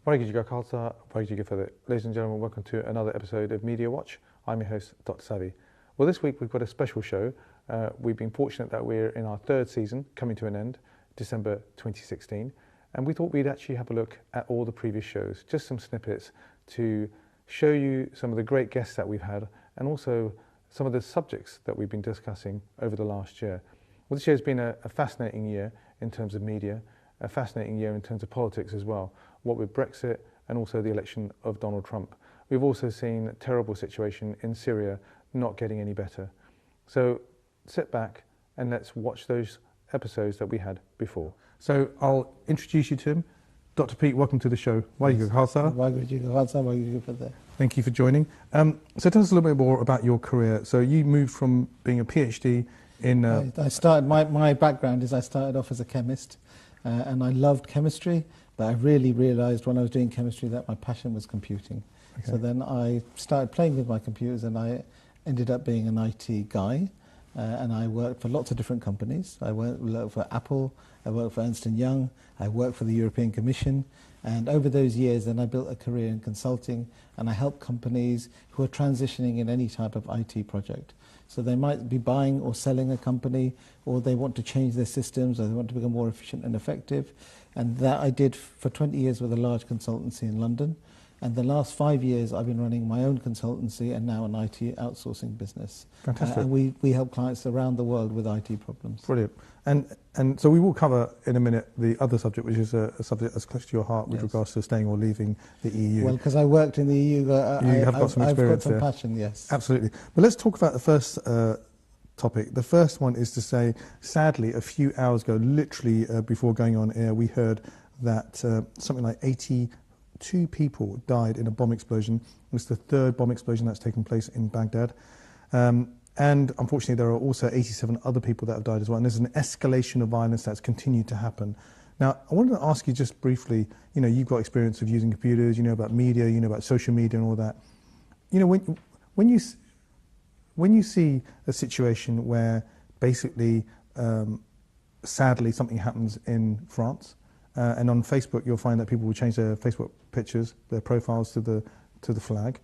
Warigiji Khalsa, Warigiji Fada. Ladies and gentlemen, welcome to another episode of Media Watch. I'm your host, Dr. Savi. Well, this week we've got a special show. We've been fortunate that we're in our third season, coming to an end, December 2016. And we thought we'd actually have a look at all the previous shows, just some snippets to show you some of the great guests that we've had and also some of the subjects that we've been discussing over the last year. Well, this year has been a fascinating year in terms of media, a fascinating year in terms of politics as well, what with Brexit and also the election of Donald Trump. We've also seen a terrible situation in Syria not getting any better. So sit back and let's watch those episodes that we had before. So I'll introduce you to him. Dr. Pete, welcome to the show. Warigiji Khalsa. Thank you for joining. So tell us a little bit more about your career. So you moved from being a PhD in... I started, my background is I started off as a chemist and I loved chemistry, but I really realised when I was doing chemistry that my passion was computing. Okay. So then I started playing with my computers and I ended up being an IT guy. And I worked for lots of different companies. I worked for Apple, I worked for Ernst & Young, I worked for the European Commission, and over those years then I built a career in consulting and I help companies who are transitioning in any type of IT project. So they might be buying or selling a company, or they want to change their systems, or they want to become more efficient and effective. And that I did for 20 years with a large consultancy in London. And the last 5 years, I've been running my own consultancy and now an IT outsourcing business. Fantastic. And we help clients around the world with IT problems. Brilliant. And so we will cover in a minute the other subject, which is a subject that's close to your heart with regards to staying or leaving the EU. Well, because I worked in the EU, I've got some passion, yes. Absolutely. But let's talk about the first topic. The first one is to say, sadly, a few hours ago, literally before going on air, we heard that something like 82 people died in a bomb explosion. It was the third bomb explosion that's taken place in Baghdad. And unfortunately, there are also 87 other people that have died as well. And there's an escalation of violence that's continued to happen. Now, I wanted to ask you just briefly, you know, you've got experience of using computers, you know about media, you know about social media and all that. You know, when you see a situation where basically, sadly, something happens in France, and on Facebook, you'll find that people will change their Facebook pictures, their profiles to the flag.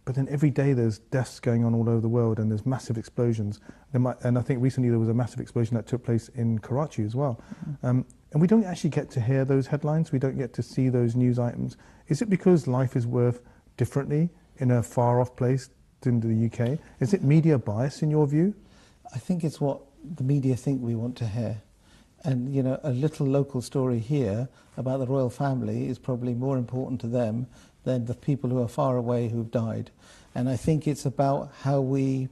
But then every day there's deaths going on all over the world and there's massive explosions. And I think recently there was a massive explosion that took place in Karachi as well. And we don't actually get to hear those headlines. We don't get to see those news items. Is it because life is worth differently in a far-off place than the UK? Is it media bias in your view? I think it's what the media think we want to hear. And, you know, a little local story here about the royal family is probably more important to them than the people who are far away who've died. And I think it's about how we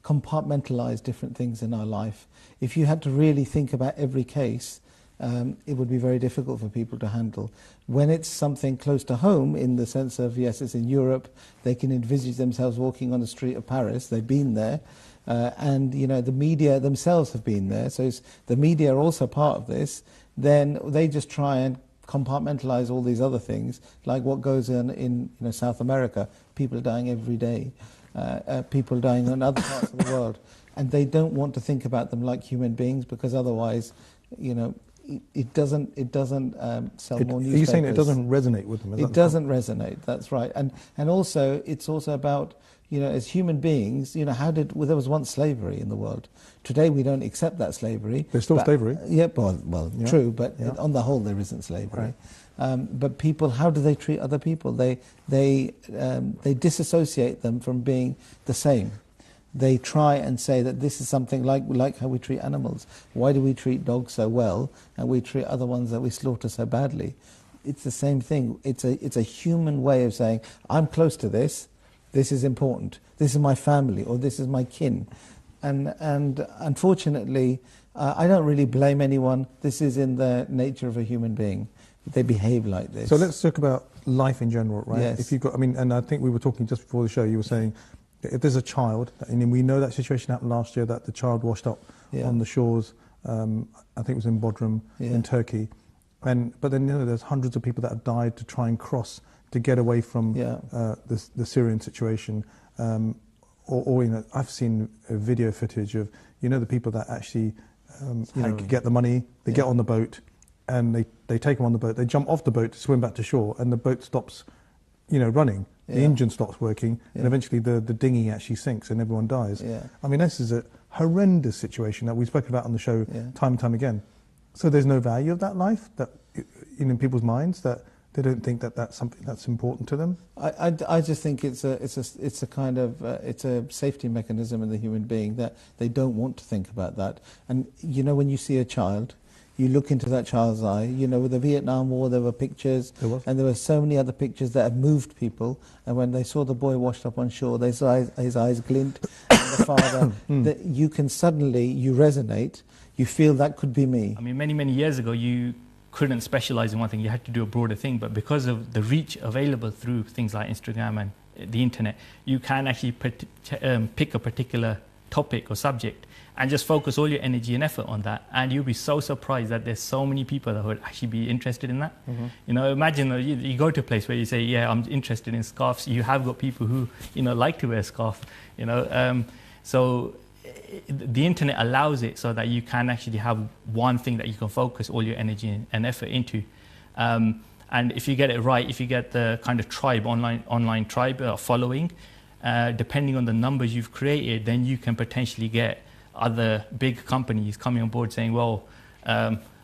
compartmentalize different things in our life. If you had to really think about every case, it would be very difficult for people to handle. When it's something close to home, in the sense of, yes, it's in Europe, they can envisage themselves walking on the street of Paris, they've been there, and you know the media themselves have been there, so the media are also part of this, then they just try and compartmentalize all these other things, like what goes on in South America. People are dying every day, people are dying in other parts of the world, and they don't want to think about them like human beings, because otherwise, you know, it doesn't sell more newspapers. Are you saying it doesn't resonate with them? It doesn't resonate, that's right. And also, it's also about, you know, as human beings, you know, there was once slavery in the world. Today we don't accept that slavery. There's still slavery. Yeah, well, yeah. True, but on the whole there isn't slavery. Right. But people, how do they treat other people? They disassociate them from being the same. They try and say that this is something like how we treat animals. Why do we treat dogs so well and we treat other ones that we slaughter so badly? It's the same thing. It's a human way of saying, I'm close to this, this is important, this is my family, or this is my kin. And unfortunately, I don't really blame anyone. This is in the nature of a human being. They behave like this. So let's talk about life in general, right? Yes. If you've got, I mean, and I think we were talking just before the show, you were saying, if there's a child, and we know that situation happened last year, that the child washed up on the shores, I think it was in Bodrum, in Turkey. But then, you know, there's hundreds of people that have died to try and cross to get away from the Syrian situation. Or, you know, I've seen a video footage of, you know, the people that actually, you know, get the money, they get on the boat, and they take them on the boat. They jump off the boat to swim back to shore, and the boat stops, running. The engine stops working, and eventually the dinghy actually sinks, and everyone dies. Yeah. I mean, this is a horrendous situation that we've spoken about on the show time and time again. So there's no value of that life that in people's minds, that they don't think that that's something that's important to them. I just think it's a kind of it's a safety mechanism in the human being that they don't want to think about that. And when you see a child, you look into that child's eye. With the Vietnam War, there were pictures, and there were so many other pictures that have moved people. And when they saw the boy washed up on shore, his eyes glint. And the father, that you can suddenly, you resonate. You feel that could be me. I mean, many years ago, you couldn't specialize in one thing. You had to do a broader thing. But because of the reach available through things like Instagram and the internet, you can actually pick a particular topic or subject and just focus all your energy and effort on that, and you'll be so surprised that there's so many people that would actually be interested in that. Imagine you go to a place where you say, yeah, I'm interested in scarves. You have got people who like to wear a scarf. So the internet allows it so that you can actually have one thing that you can focus all your energy and effort into. And if you get it right, if you get the kind of tribe, online tribe following, depending on the numbers you've created, then you can potentially get other big companies coming on board saying, well,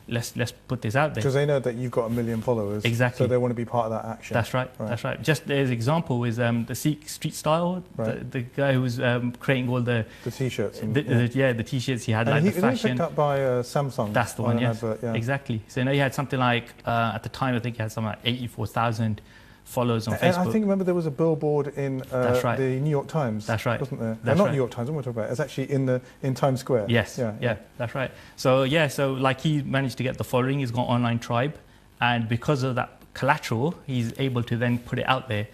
let's put this out there. Because they know that you've got 1 million followers. Exactly. So they want to be part of that action. That's right. That's right. Just as example is the Sikh street style, the guy who was creating all the T-shirts. The T-shirts. He had the fashion. He was picked up by Samsung. That's the one, yes. Advert, Exactly. So he had something like, at the time, I think he had something like 84,000 followers on Facebook. And I think, remember, there was a billboard in the New York Times. That's right. Wasn't there? That's not right. New York Times, what am I talking about? It's actually in Times Square. Yes, yeah, that's right. So like he managed to get the following, he's got an online tribe, and because of that collateral, he's able to then put it out there,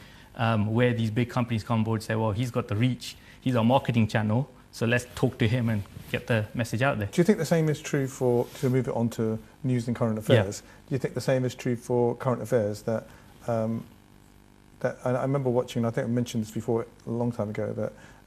where these big companies come on board and say, well, he's got the reach, he's our marketing channel, so let's talk to him and get the message out there. Do you think the same is true to move it on to news and current affairs? Do you think the same is true for current affairs, that I remember watching, I think I mentioned this before a long time ago,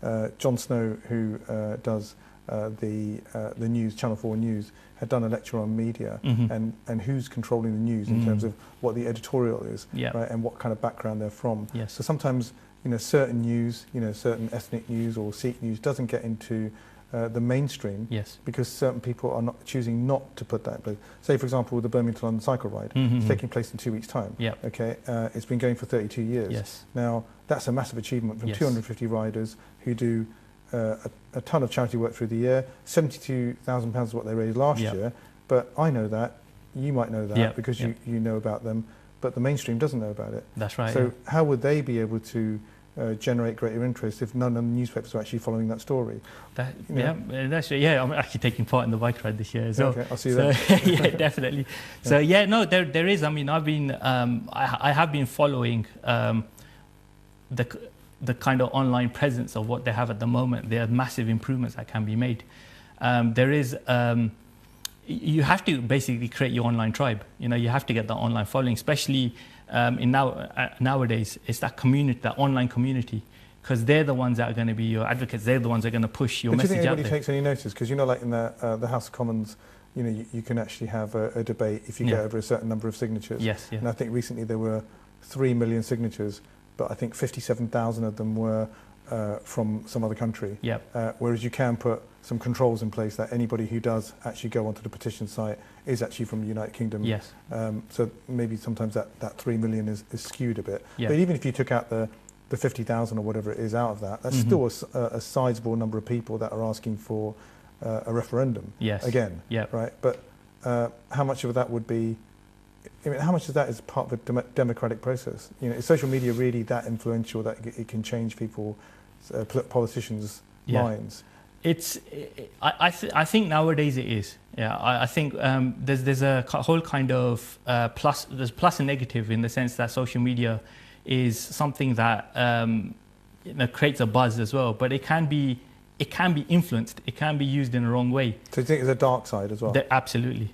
that Jon Snow, who does the news, Channel 4 News, had done a lecture on media and who's controlling the news in terms of what the editorial is, right, and what kind of background they're from. Yes. So sometimes, certain news, certain ethnic news or Sikh news doesn't get into the mainstream, because certain people are choosing not to put that in place. Say, for example, the Birmingham to London cycle ride. It's taking place in 2 weeks' time. Okay, it's been going for 32 years. Now, that's a massive achievement from 250 riders who do a ton of charity work through the year. £72,000 is what they raised last year. But I know that, you might know that because you know about them, but the mainstream doesn't know about it. That's right. So how would they be able to generate greater interest if none of the newspapers are actually following that story? I'm actually taking part in the bike ride this year as well. Okay, I'll see you then. Yeah, definitely. So there is. I mean, I've been, I have been following the kind of online presence of what they have at the moment. There are massive improvements that can be made. There is. You have to basically create your online tribe. You have to get that online following, especially. Nowadays, it's that community, that online community, because they're the ones that are going to be your advocates. They're the ones that are going to push your message out there. Do you think anybody takes any notice? Because like in the House of Commons, you can actually have a debate if you get over a certain number of signatures. Yes. And I think recently there were 3 million signatures, but I think 57,000 of them were from some other country. Whereas you can put some controls in place that anybody who does actually go onto the petition site is actually from the United Kingdom. So maybe sometimes that 3 million is skewed a bit. But even if you took out the 50,000 or whatever it is out of that, that's still a sizable number of people that are asking for a referendum again. Right? But how much of that would be, how much of that is part of the democratic process? Is social media really that influential that it can change people, politicians' minds? I think nowadays it is. I think there's a whole kind of there's plus and negative in the sense that social media is something that creates a buzz as well, but it can be influenced. It can be used in the wrong way. So you think there's a dark side as well? Absolutely.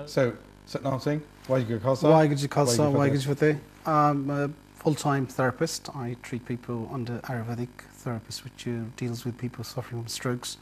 So, Satnam Singh, Waheguru Khalsa. Waheguru Khalsa, Waheguru Fateh. I'm a full-time therapist. I treat people under Ayurvedic therapist, which deals with people suffering from strokes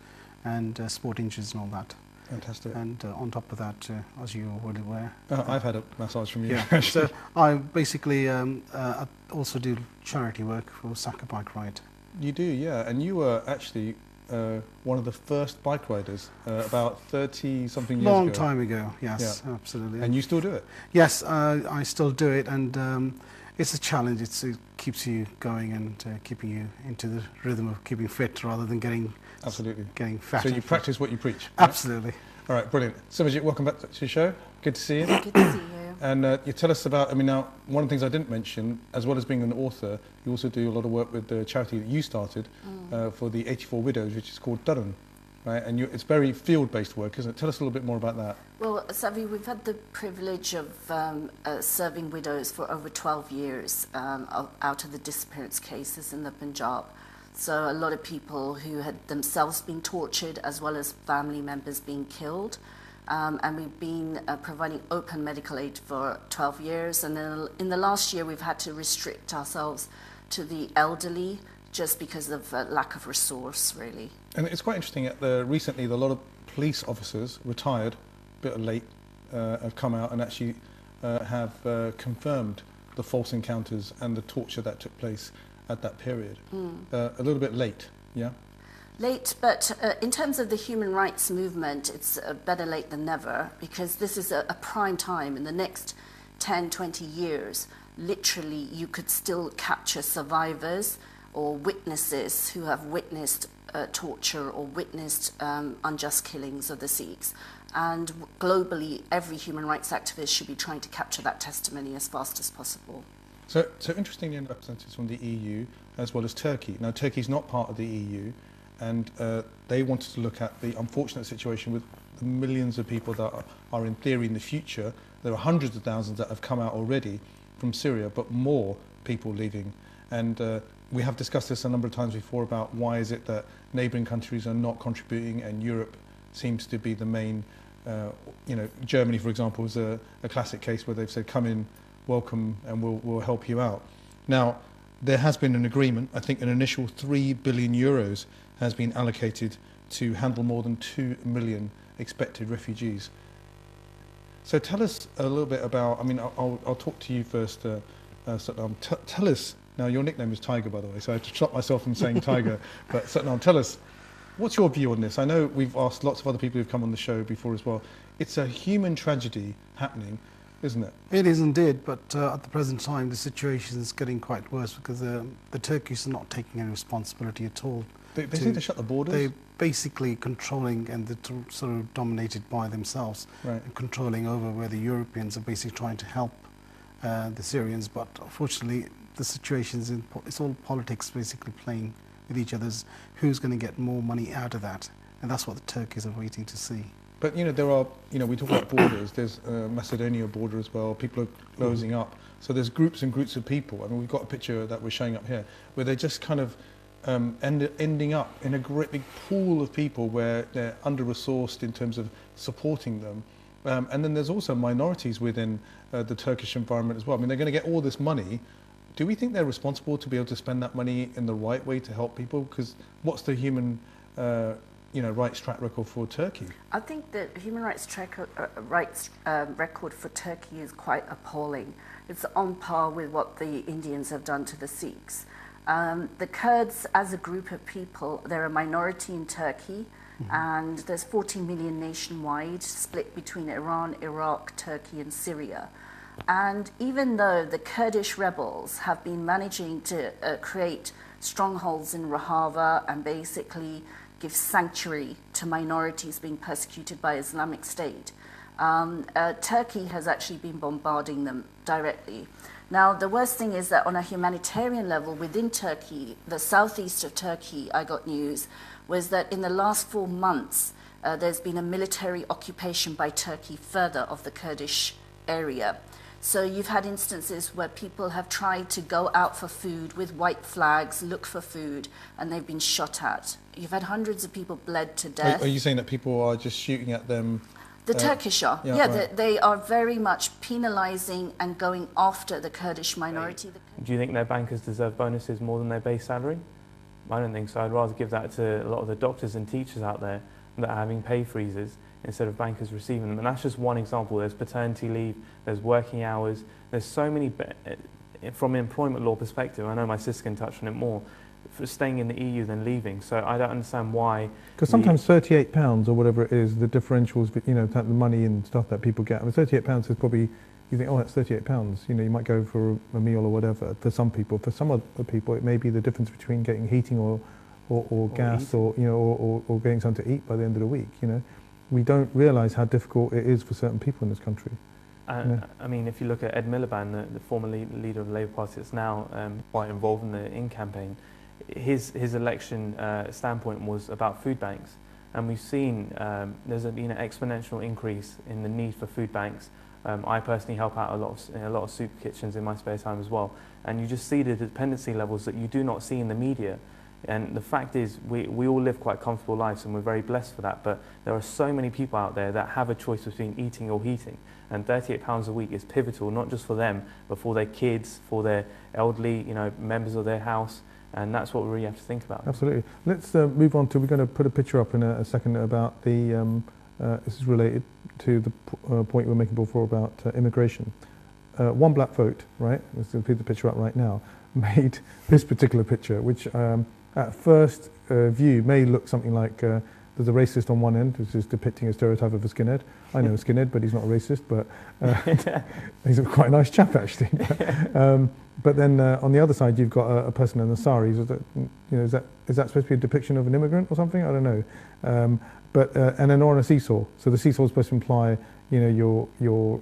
and sport injuries and all that. Fantastic. And on top of that, as you're already aware, I've had a massage from you. yeah. So I basically I also do charity work for Saka Bike Ride. You do, yeah. And you were actually one of the first bike riders about 30-something years ago. Long time ago, yes, Yeah. absolutely. And you still do it? Yes, I still do it, and it's a challenge. It keeps you going and keeping you into the rhythm of keeping fit rather than getting Absolutely. fat. So you and fit. practice what you preach? Yeah? Absolutely. All right, brilliant. Simajit, welcome back to the show. Good to see you. Good to see you. And you tell us about, I mean, now, one of the things I didn't mention, as well as being an author, you also do a lot of work with the charity that you started for the 84 widows, which is called Durham, right? And it's very field-based work, isn't it? Tell us a little bit more about that. Well, Savi, we've had the privilege of serving widows for over 12 years out of the disappearance cases in the Punjab. So a lot of people who had themselves been tortured as well as family members being killed. And we've been providing open medical aid for 12 years. And then in the last year, we've had to restrict ourselves to the elderly just because of lack of resource, really. And it's quite interesting, recently a lot of police officers, retired, a bit late, have come out and actually have confirmed the false encounters and the torture that took place at that period. A little bit late, yeah? Late, but in terms of the human rights movement, it's better late than never, because this is a prime time. In the next 10, 20 years, literally you could still capture survivors or witnesses who have witnessed torture or witnessed unjust killings of the Sikhs. And globally, every human rights activist should be trying to capture that testimony as fast as possible. So interestingly, representatives from the EU as well as Turkey. Now, Turkey's not part of the EU, and they wanted to look at the unfortunate situation with the millions of people that are in theory in the future. There are hundreds of thousands that have come out already from Syria, but more people leaving. And we have discussed this a number of times before about why is it that neighbouring countries are not contributing and Europe seems to be the main, Germany, for example, is a classic case where they've said, come in, welcome, and we'll help you out. Now, there has been an agreement. I think an initial 3 billion euros has been allocated to handle more than 2 million expected refugees. So tell us a little bit about, I mean, I'll talk to you first, Satnam. Tell us, now your nickname is Tiger, by the way, so I have to stop myself from saying Tiger, but Satnam, tell us, what's your view on this? I know we've asked lots of other people who've come on the show before as well. It's a human tragedy happening, isn't it? It is indeed, but at the present time the situation is getting quite worse because the Turkish are not taking any responsibility at all. They seem to shut the borders. They're basically controlling, and they're sort of dominated by themselves, Right. and controlling over where the Europeans are basically trying to help the Syrians. But unfortunately, the situation's it's all politics basically playing with each other's. Who's going to get more money out of that? And that's what the Turkish are waiting to see. But, there are, we talk about borders. There's Macedonia border as well. People are closing up. So there's groups and groups of people. I mean, we've got a picture that we're showing up here where they're just kind of ending up in a great big pool of people where they're under-resourced in terms of supporting them. And then there's also minorities within the Turkish environment as well. I mean, they're going to get all this money. Do we think they're responsible to be able to spend that money in the right way to help people? Because what's the human rights track record for Turkey? I think the human rights record for Turkey is quite appalling. It's on par with what the Indians have done to the Sikhs. The Kurds as a group of people, they're a minority in Turkey, and there's 40 million nationwide, split between Iran, Iraq, Turkey and Syria. And even though the Kurdish rebels have been managing to create strongholds in Rojava and basically give sanctuary to minorities being persecuted by Islamic State, Turkey has actually been bombarding them directly. Now, the worst thing is that on a humanitarian level within Turkey, the southeast of Turkey, I got news, was that in the last 4 months, there's been a military occupation by Turkey further of the Kurdish area. So you've had instances where people have tried to go out for food with white flags, look for food, and they've been shot at. You've had hundreds of people bled to death. Are you saying that people are just shooting at them? The Turkish are. Yeah, Yeah, right. they are very much penalising and going after the Kurdish minority. Do you think their bankers deserve bonuses more than their base salary? I don't think so. I'd rather give that to a lot of the doctors and teachers out there that are having pay freezes. instead of bankers receiving them. And that's just one example. There's paternity leave, there's working hours, there's so many, from an employment law perspective, I know my sister can touch on it more, for staying in the EU than leaving. So I don't understand why. Because sometimes £38 or whatever it is, the differentials, you know, the money and stuff that people get. I mean, £38 is probably, you think, oh, that's £38. You know, you might go for a meal or whatever. For some people, for some other people, it may be the difference between getting heating or gas eating. or, you know, or getting something to eat by the end of the week. You know, we don't realise how difficult it is for certain people in this country. I mean, if you look at Ed Miliband, the former leader of the Labour Party that's now quite involved in the In campaign, his election standpoint was about food banks, and we've seen there's an exponential increase in the need for food banks. I personally help out a lot of soup kitchens in my spare time as well, and you just see the dependency levels that you do not see in the media. And the fact is, we all live quite comfortable lives, and we're very blessed for that, but there are so many people out there that have a choice between eating or heating, and £38 a week is pivotal, not just for them, but for their kids, for their elderly, you know, members of their house, and that's what we really have to think about. Absolutely. Let's move on to, we're going to put a picture up in a second about the, this is related to the point we were making before about immigration. One Black Vote, right, let's put the picture up right now, made this particular picture, which at first view may look something like there's a racist on one end, which is depicting a stereotype of a skinhead. I know a skinhead, but he's not a racist, but he's a quite nice chap actually. But then on the other side, you've got a person in the saris. Is that, you know, is that supposed to be a depiction of an immigrant or something? I don't know. And then on a seesaw. So the seesaw is supposed to imply, you know, you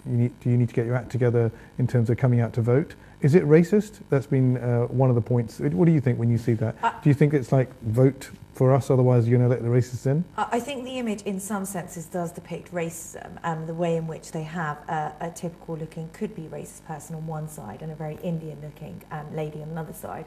need to get your act together in terms of coming out to vote. Is it racist? That's been one of the points. What do you think when you see that? Do you think it's like vote for us, otherwise you're going to let the racists in? I think the image in some senses does depict racism and the way in which they have a typical looking, could be racist person on one side and a very Indian looking lady on another side.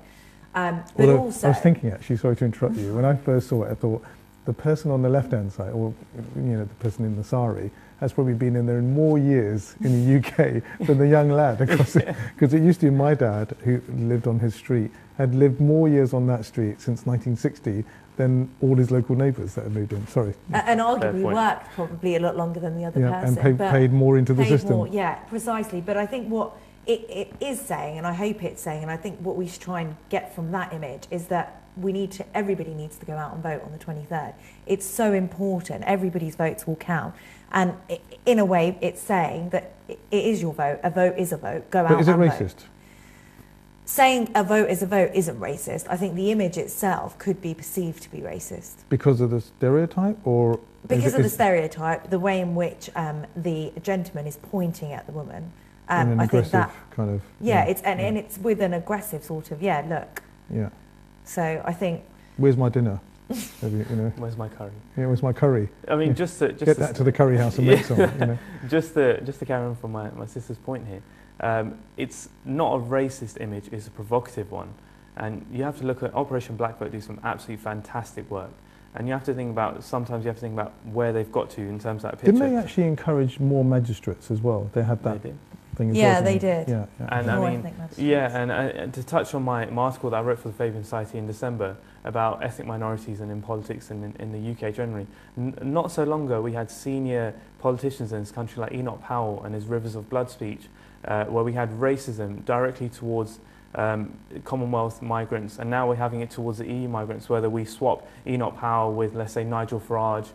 But although, also, I was thinking actually, sorry to interrupt you, when I first saw it I thought the person on the left hand side, or you know, the person in the sari, has probably been in there more years in the UK than the young lad, because it used to be my dad, who lived on his street, had lived more years on that street since 1960 than all his local neighbours that had moved in. Sorry. And arguably worked probably a lot longer than the other person. And paid more into the system. More, yeah, precisely. But I think what it is saying, and I hope it's saying, and I think what we should try and get from that image is that everybody needs to go out and vote on the 23rd. It's so important. Everybody's votes will count. And in a way, it's saying that it is your vote. A vote is a vote. Go out and vote. But is it racist? Saying a vote is a vote isn't racist. I think the image itself could be perceived to be racist. Because of the stereotype, or because of the stereotype, the way in which the gentleman is pointing at the woman. in an I think that kind of and it's with an aggressive sort of look. Yeah. So I think. Where's my dinner? Maybe, you know. Where's my curry? Yeah, where's my curry? I mean, just get that to the curry house and make some. You know. just to carry on from my sister's point here. It's not a racist image, it's a provocative one. And you have to look at Operation Black Vote do some absolutely fantastic work. And you have to think about, sometimes you have to think about where they've got to in terms of that picture. Didn't they actually encourage more magistrates as well? They had that thing as well. Yeah, they did. Yeah. And I mean, and to touch on my article that I wrote for the Fabian Society in December about ethnic minorities and in politics and in the UK generally, not so long ago we had senior politicians in this country like Enoch Powell and his Rivers of Blood speech, where we had racism directly towards Commonwealth migrants, and now we're having it towards the EU migrants, whether we swap Enoch Powell with, let's say, Nigel Farage,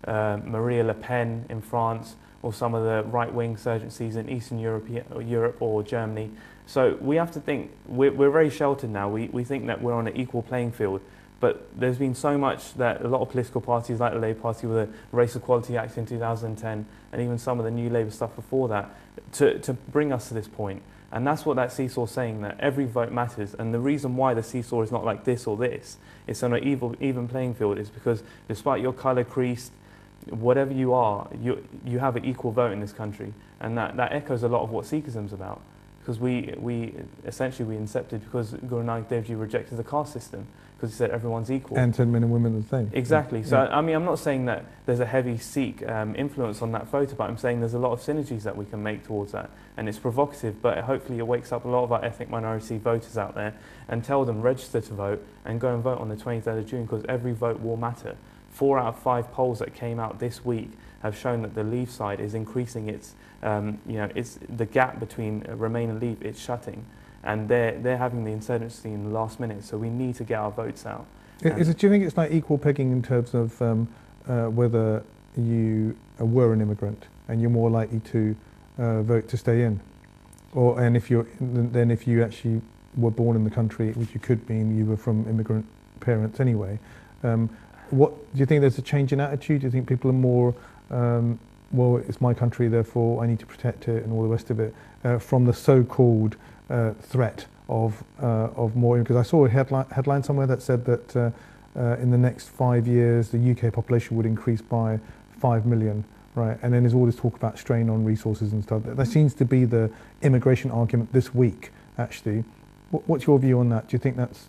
Maria Le Pen in France, or some of the right-wing insurgencies in Eastern Europe or Germany. So we have to think, we're very sheltered now. We think that we're on an equal playing field, but there's been so much that a lot of political parties, like the Labour Party with the Race Equality Act in 2010, and even some of the New Labour stuff before that, to bring us to this point. And that's what that seesaw is saying, that every vote matters. And the reason why the seesaw is not like this or this, it's on an even playing field, is because despite your colour, crease, whatever you are, you have an equal vote in this country. And that echoes a lot of what Sikhism's about. Because we essentially incepted because Guru Nanak Dev Ji rejected the caste system, because he said everyone's equal. And 10 men and women are the same. Exactly. So, I mean, I'm not saying that there's a heavy Sikh influence on that photo, but I'm saying there's a lot of synergies that we can make towards that. And it's provocative, but hopefully it wakes up a lot of our ethnic minority voters out there and tell them register to vote and go and vote on the 23rd of June, because every vote will matter. 4 out of 5 polls that came out this week have shown that the Leave side is increasing its, it's the gap between Remain and Leave, it's shutting. And they're having the insurgency in the last minute, so we need to get our votes out. Do you think it's like equal pegging in terms of whether you were an immigrant and you're more likely to vote to stay in? And if you actually were born in the country, which you could mean you were from immigrant parents anyway, what do you think there's a change in attitude? Do you think people are more, well, it's my country, therefore I need to protect it and all the rest of it, from the so-called threat of more? Because I saw a headline somewhere that said that in the next 5 years the UK population would increase by 5 million, right? And then there's all this talk about strain on resources and stuff. That seems to be the immigration argument this week, actually. What's your view on that? Do you think that's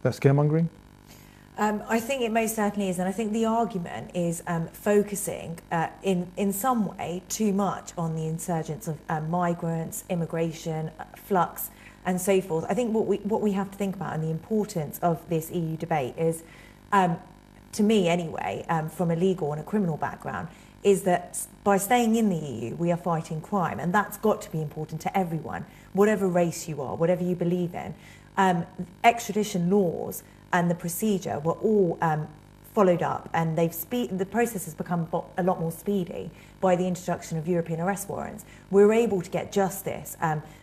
scaremongering? I think it most certainly is, and I think the argument is focusing in some way too much on the insurgence of migrants, immigration, flux, and so forth. I think what we have to think about, and the importance of this EU debate is, to me anyway, from a legal and a criminal background, is that by staying in the EU, we are fighting crime, and that's got to be important to everyone, whatever race you are, whatever you believe in. Extradition laws and the procedure were all followed up, and the process has become a lot more speedy by the introduction of European arrest warrants. We're able to get justice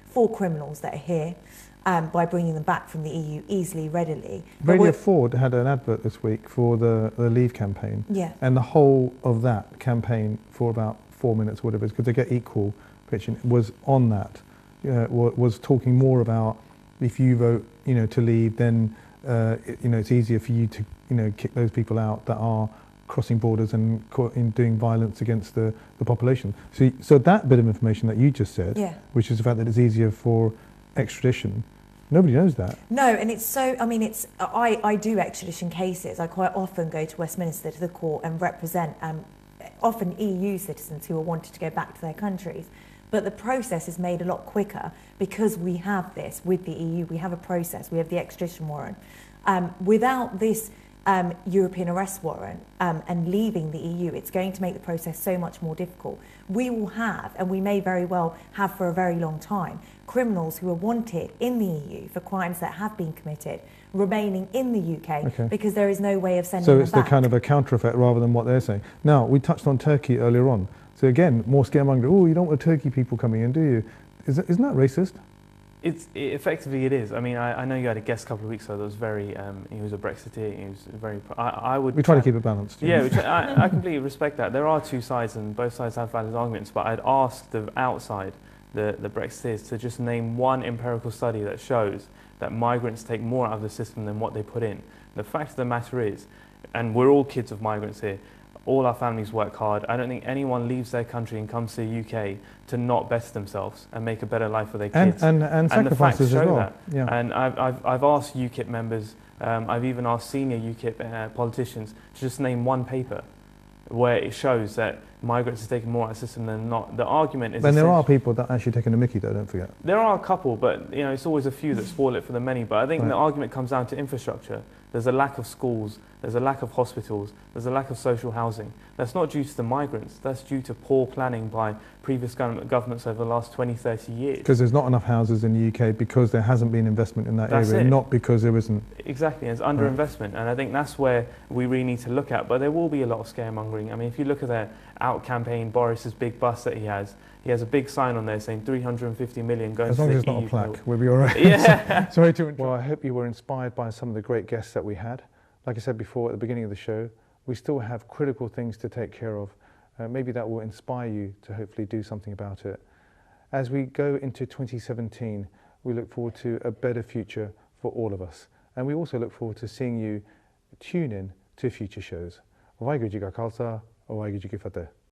for criminals that are here by bringing them back from the EU easily, readily. Radio 4 had an advert this week for the Leave campaign, yeah. And the whole of that campaign for about 4 minutes, whatever it is, because they get equal pitching, was on that, was talking more about if you vote, to leave, then it's easier for you to, kick those people out that are crossing borders and doing violence against the population. So that bit of information that you just said, yeah. Which is the fact that it's easier for extradition, nobody knows that. No, and it's so, I do extradition cases. I quite often go to Westminster to the court and represent often EU citizens who are wanted to go back to their countries. But the process is made a lot quicker because we have this with the EU. We have a process. We have the extradition warrant. Without this European arrest warrant and leaving the EU, it's going to make the process so much more difficult. We will have, and we may very well have for a very long time, criminals who are wanted in the EU for crimes that have been committed remaining in the UK because there is no way of sending them back. So it's the kind of a counter effect rather than what they're saying. Now, we touched on Turkey earlier on. So again, more scaremongering. Oh, you don't want Turkey people coming in, do you? Isn't that racist? Effectively it is. I mean, I know you had a guest a couple of weeks ago that was very, he was a Brexiteer, he was very, We try to keep it balanced. Yeah, I completely respect that. There are two sides and both sides have valid arguments, but I'd ask the outside, the Brexiteers, to just name one empirical study that shows that migrants take more out of the system than what they put in. The fact of the matter is, and we're all kids of migrants here, all our families work hard. I don't think anyone leaves their country and comes to the UK to not better themselves and make a better life for their kids. And sacrifices as well. That. Yeah. And I've asked UKIP members, I've even asked senior UKIP politicians to just name one paper where it shows that migrants are taking more out of the system than not. The argument is... Then there are people that are actually taking a mickey though, don't forget. There are a couple, but it's always a few that spoil it for the many. But I think the argument comes down to infrastructure. There's a lack of schools, there's a lack of hospitals, there's a lack of social housing. That's not due to the migrants, that's due to poor planning by previous governments over the last 20, 30 years. Because there's not enough houses in the UK because there hasn't been investment in that area, not because there isn't. Exactly, it's underinvestment, and I think that's where we really need to look at. But there will be a lot of scaremongering. I mean, if you look at their out campaign, Boris's big bus that he has a big sign on there saying 350 million going to the EU. As long as it's not a plaque, we'll be all right. Yeah. Sorry to interrupt. Well, I hope you were inspired by some of the great guests that we had. Like I said before at the beginning of the show, we still have critical things to take care of. Maybe that will inspire you to hopefully do something about it. As we go into 2017, we look forward to a better future for all of us. And we also look forward to seeing you tune in to future shows. Waheguru Ji Ka Khalsa, Waheguru Ji Ki Fateh.